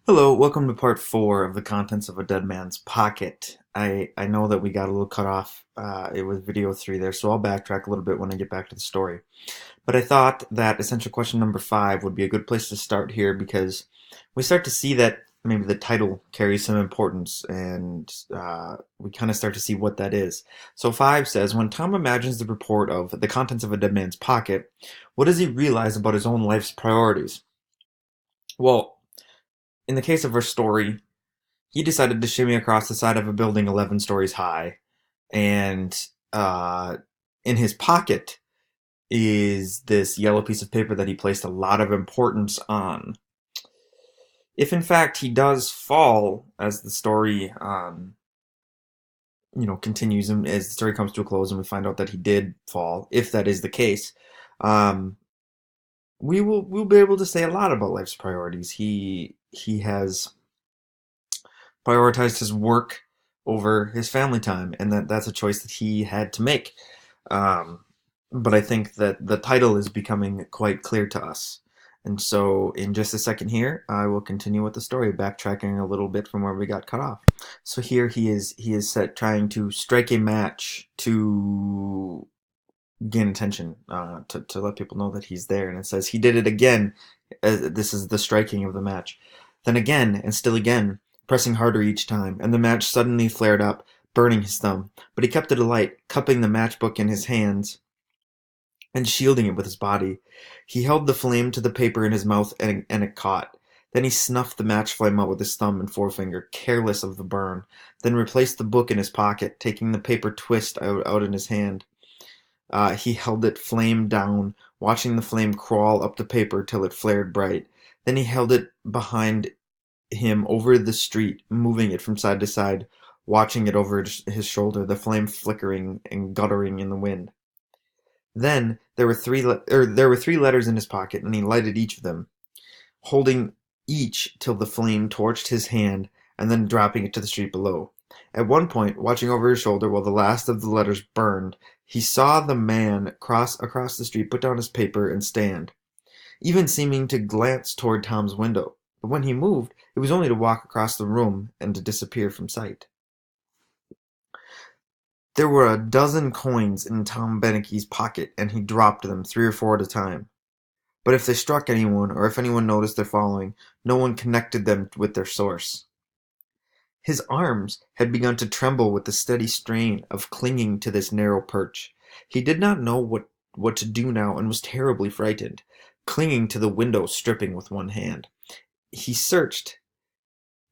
Hello, welcome to part four of the contents of a dead man's pocket. I know that we got a little cut off. It was video three there, so I'll backtrack a little bit when I get back to the story. But I thought that essential question number five would be a good place to start here because we start to see that maybe the title carries some importance and we kind of start to see what that is. So five says, when Tom imagines the report of the contents of a dead man's pocket, what does he realize about his own life's priorities? Well, in the case of our story, he decided to shimmy across the side of a building 11 stories high, and in his pocket is this yellow piece of paper that he placed a lot of importance on. If in fact he does fall, as the story continues, and as the story comes to a close, and we find out that he did fall, if that is the case, um, we'll be able to say a lot about life's priorities. He has prioritized his work over his family time, and that's a choice that he had to make. Um, but I think that the title is becoming quite clear to us. And so, in just a second here, I will continue with the story, backtracking a little bit from where we got cut off. So here he is set trying to strike a match to gain attention, to let people know that he's there. And it says he did it again. This is the striking of the match. Then again, and still again, pressing harder each time, and the match suddenly flared up, burning his thumb. But he kept it alight, cupping the matchbook in his hands and shielding it with his body. He held the flame to the paper in his mouth, and it caught. Then he snuffed the match flame out with his thumb and forefinger, careless of the burn, then replaced the book in his pocket, taking the paper twist out in his hand. He held it flame down, watching the flame crawl up the paper till it flared bright. Then he held it behind him over the street, moving it from side to side, watching it over his shoulder, the flame flickering and guttering in the wind. Then there were three letters in his pocket, and he lighted each of them, holding each till the flame torched his hand, and then dropping it to the street below. At one point, watching over his shoulder while the last of the letters burned, he saw the man cross across the street, put down his paper, and stand, even seeming to glance toward Tom's window. But when he moved, it was only to walk across the room and to disappear from sight. There were a dozen coins in Tom Benecke's pocket, and he dropped them, three or four at a time. But if they struck anyone, or if anyone noticed their falling, no one connected them with their source. His arms had begun to tremble with the steady strain of clinging to this narrow perch. He did not know what to do now, and was terribly frightened, clinging to the window stripping with one hand. He searched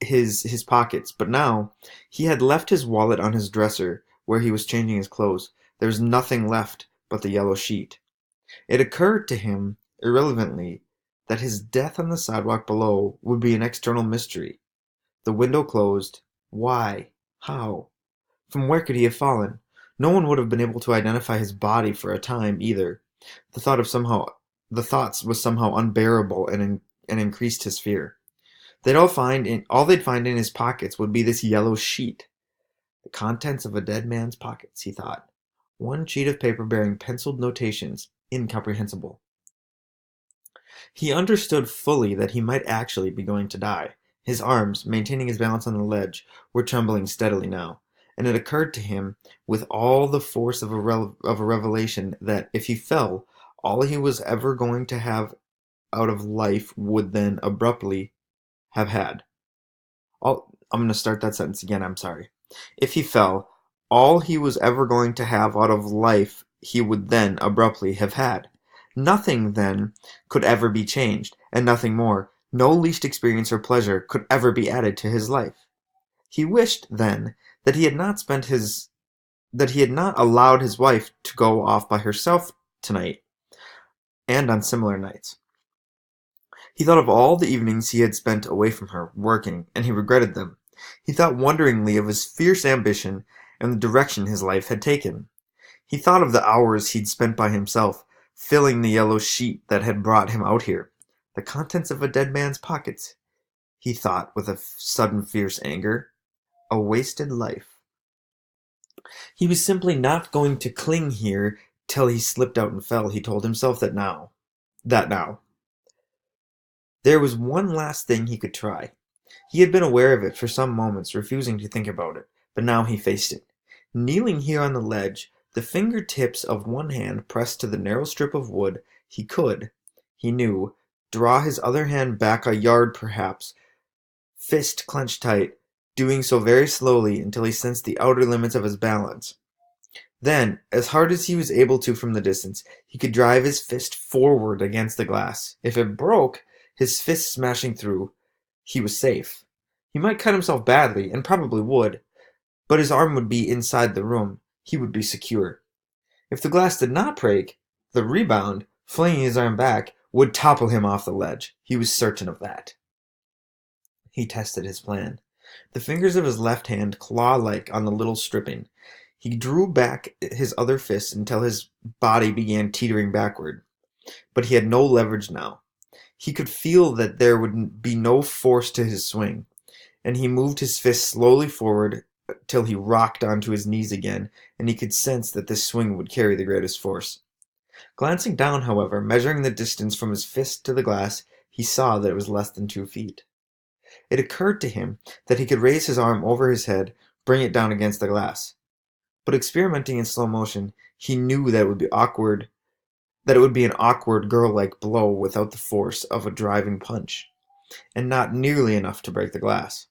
his pockets, but now he had left his wallet on his dresser where he was changing his clothes. There was nothing left but the yellow sheet. It occurred to him, irrelevantly, that his death on the sidewalk below would be an external mystery. The window closed. Why? How? From where could he have fallen? No one would have been able to identify his body for a time, either. The thought of somehow the thoughts was somehow unbearable, and increased his fear. All they'd find in his pockets would be this yellow sheet. The contents of a dead man's pockets, he thought. One sheet of paper bearing penciled notations, incomprehensible. He understood fully that he might actually be going to die. His arms, maintaining his balance on the ledge, were trembling steadily now, and it occurred to him, with all the force of a revelation, that if he fell, all he was ever going to have out of life would then abruptly have had. I'm going to start that sentence again, I'm sorry. If he fell, all he was ever going to have out of life he would then abruptly have had. Nothing, then, could ever be changed, and nothing more, no least experience or pleasure, could ever be added to his life. He wished, then, that he had not allowed his wife to go off by herself tonight, and on similar nights. He thought of all the evenings he had spent away from her, working, and he regretted them. He thought wonderingly of his fierce ambition and the direction his life had taken. He thought of the hours he'd spent by himself, filling the yellow sheet that had brought him out here. The contents of a dead man's pockets, he thought with a sudden fierce anger. A wasted life. He was simply not going to cling here till he slipped out and fell, he told himself that now. There was one last thing he could try. He had been aware of it for some moments, refusing to think about it, but now he faced it. Kneeling here on the ledge, the fingertips of one hand pressed to the narrow strip of wood, he could, he knew, draw his other hand back a yard perhaps, fist clenched tight, doing so very slowly until he sensed the outer limits of his balance. Then, as hard as he was able to from the distance, he could drive his fist forward against the glass. If it broke, his fist smashing through, he was safe. He might cut himself badly, and probably would, but his arm would be inside the room. He would be secure. If the glass did not break, the rebound, flinging his arm back, would topple him off the ledge. He was certain of that. He tested his plan. The fingers of his left hand claw-like on the little stripping. He drew back his other fist until his body began teetering backward. But he had no leverage now. He could feel that there would be no force to his swing, and he moved his fist slowly forward till he rocked onto his knees again, and he could sense that this swing would carry the greatest force. Glancing down, however, measuring the distance from his fist to the glass, he saw that it was less than 2 feet. It occurred to him that he could raise his arm over his head, bring it down against the glass. But experimenting in slow motion, he knew that it would be an awkward girl-like blow without the force of a driving punch, and not nearly enough to break the glass.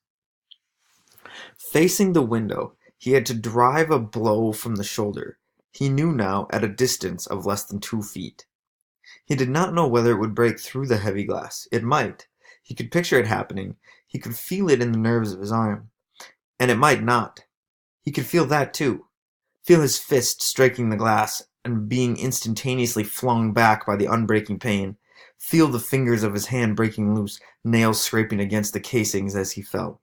Facing the window, he had to drive a blow from the shoulder. He knew now at a distance of less than 2 feet. He did not know whether it would break through the heavy glass. It might. He could picture it happening. He could feel it in the nerves of his arm. And it might not. He could feel that too. Feel his fist striking the glass and being instantaneously flung back by the unbreaking pain. Feel the fingers of his hand breaking loose, nails scraping against the casings as he fell.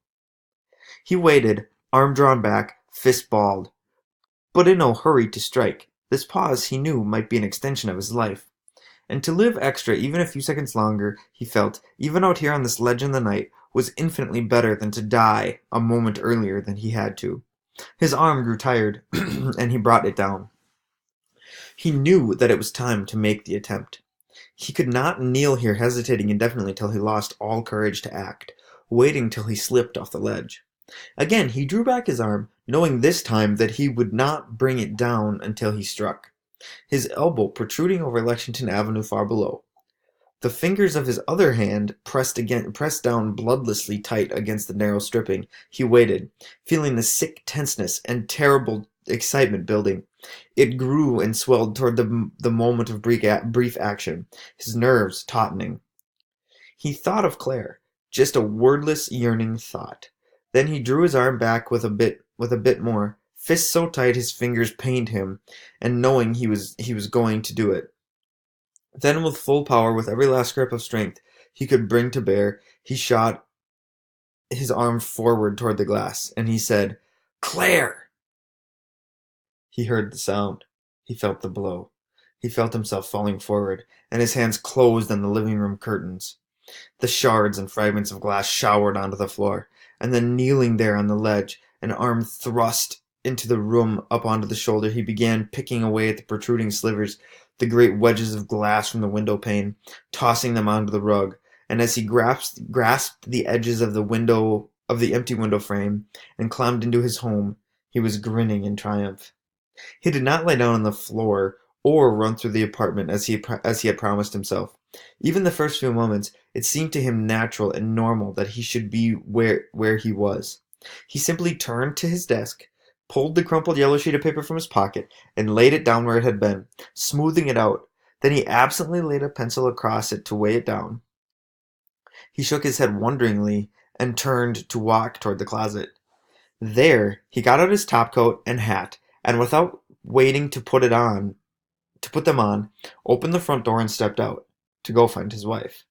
He waited, arm drawn back, fist balled, but in no hurry to strike. This pause, he knew, might be an extension of his life. And to live extra even a few seconds longer, he felt, even out here on this ledge in the night, was infinitely better than to die a moment earlier than he had to. His arm grew tired, and he brought it down. He knew that it was time to make the attempt. He could not kneel here hesitating indefinitely till he lost all courage to act, waiting till he slipped off the ledge. Again he drew back his arm, knowing this time that he would not bring it down until he struck, his elbow protruding over Lexington Avenue far below. The fingers of his other hand pressed down bloodlessly tight against the narrow stripping. He waited, feeling the sick tenseness and terrible excitement building. It grew and swelled toward the moment of brief action, his nerves tautening. He thought of Claire, just a wordless, yearning thought. Then he drew his arm back with a bit more, fist so tight his fingers pained him, and knowing he was going to do it. Then with full power, with every last grip of strength he could bring to bear, he shot his arm forward toward the glass, and he said, "Claire!" He heard the sound. He felt the blow. He felt himself falling forward, and his hands closed on the living room curtains. The shards and fragments of glass showered onto the floor, and then kneeling there on the ledge, an arm thrust into the room up onto the shoulder, he began picking away at the protruding slivers, the great wedges of glass from the window pane, tossing them onto the rug, and as he grasped the edges of the empty window frame and climbed into his home, he was grinning in triumph. He did not lie down on the floor or run through the apartment as he had promised himself. Even the first few moments, it seemed to him natural and normal that he should be where he was. He simply turned to his desk, pulled the crumpled yellow sheet of paper from his pocket, and laid it down where it had been, smoothing it out. Then he absently laid a pencil across it to weigh it down. He shook his head wonderingly and turned to walk toward the closet. There he got out his topcoat and hat, and without waiting to put them on, opened the front door and stepped out, to go find his wife.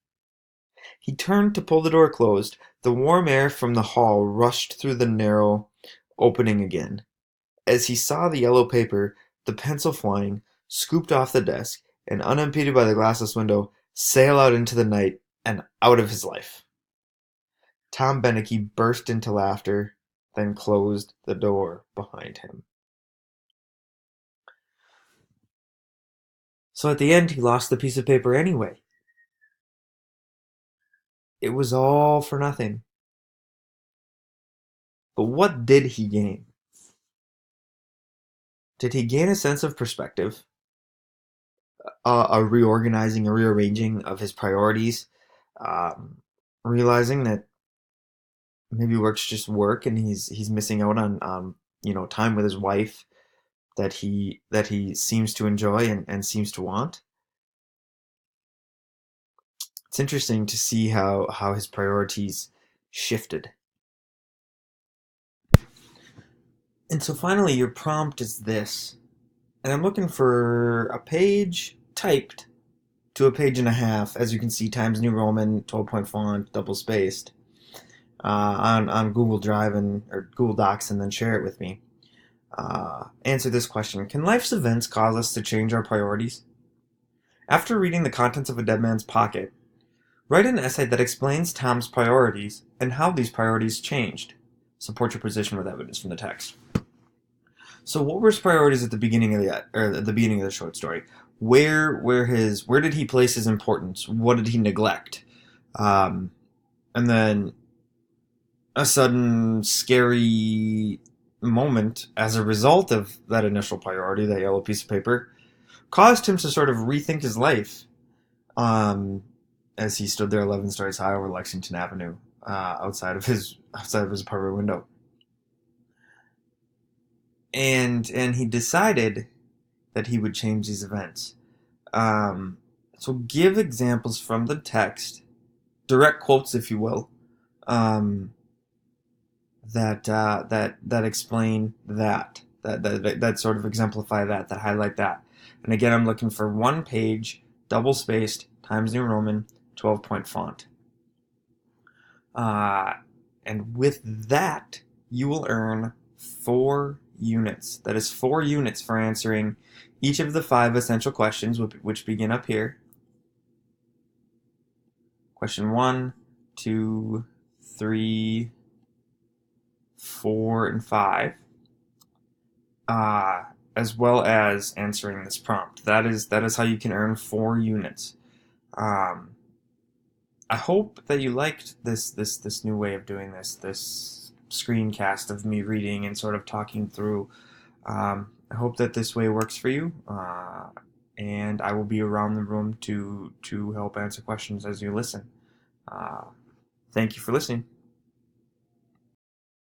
He turned to pull the door closed. The warm air from the hall rushed through the narrow opening again. As he saw the yellow paper, the pencil flying, scooped off the desk, and unimpeded by the glassless window, sail out into the night and out of his life. Tom Beneke burst into laughter, then closed the door behind him. So at the end, he lost the piece of paper anyway. It was all for nothing. But what did he gain? Did he gain a sense of perspective, a reorganizing, a rearranging of his priorities, um, realizing that maybe work's just work, and he's missing out on time with his wife that he seems to enjoy and seems to want. It's interesting to see how his priorities shifted. And so finally, your prompt is this, and I'm looking for a page typed to a page and a half, as you can see, Times New Roman, 12-point font, double spaced, on Google Drive or Google Docs, and then share it with me. Answer this question: can life's events cause us to change our priorities? After reading the contents of a dead man's pocket, write an essay that explains Tom's priorities and how these priorities changed. Support your position with evidence from the text. So, what were his priorities at the beginning of the short story? Where did he place his importance? What did he neglect? And then a sudden scary moment as a result of that initial priority, that yellow piece of paper, caused him to sort of rethink his life. As he stood there 11 stories high over Lexington Avenue, outside of his apartment window, and he decided that he would change these events. So give examples from the text, direct quotes, if you will, that explain that sort of exemplify that highlight that. And again, I'm looking for one page, double spaced, Times New Roman, 12-point font. And with that, you will earn 4 units. That is 4 units for answering each of the 5 essential questions, which begin up here. Question 1, 2, 3, 4, and 5. As well as answering this prompt. That is how you can earn 4 units. I hope that you liked this new way of doing this screencast of me reading and sort of talking through. I hope that this way works for you, and I will be around the room to help answer questions as you listen. Thank you for listening.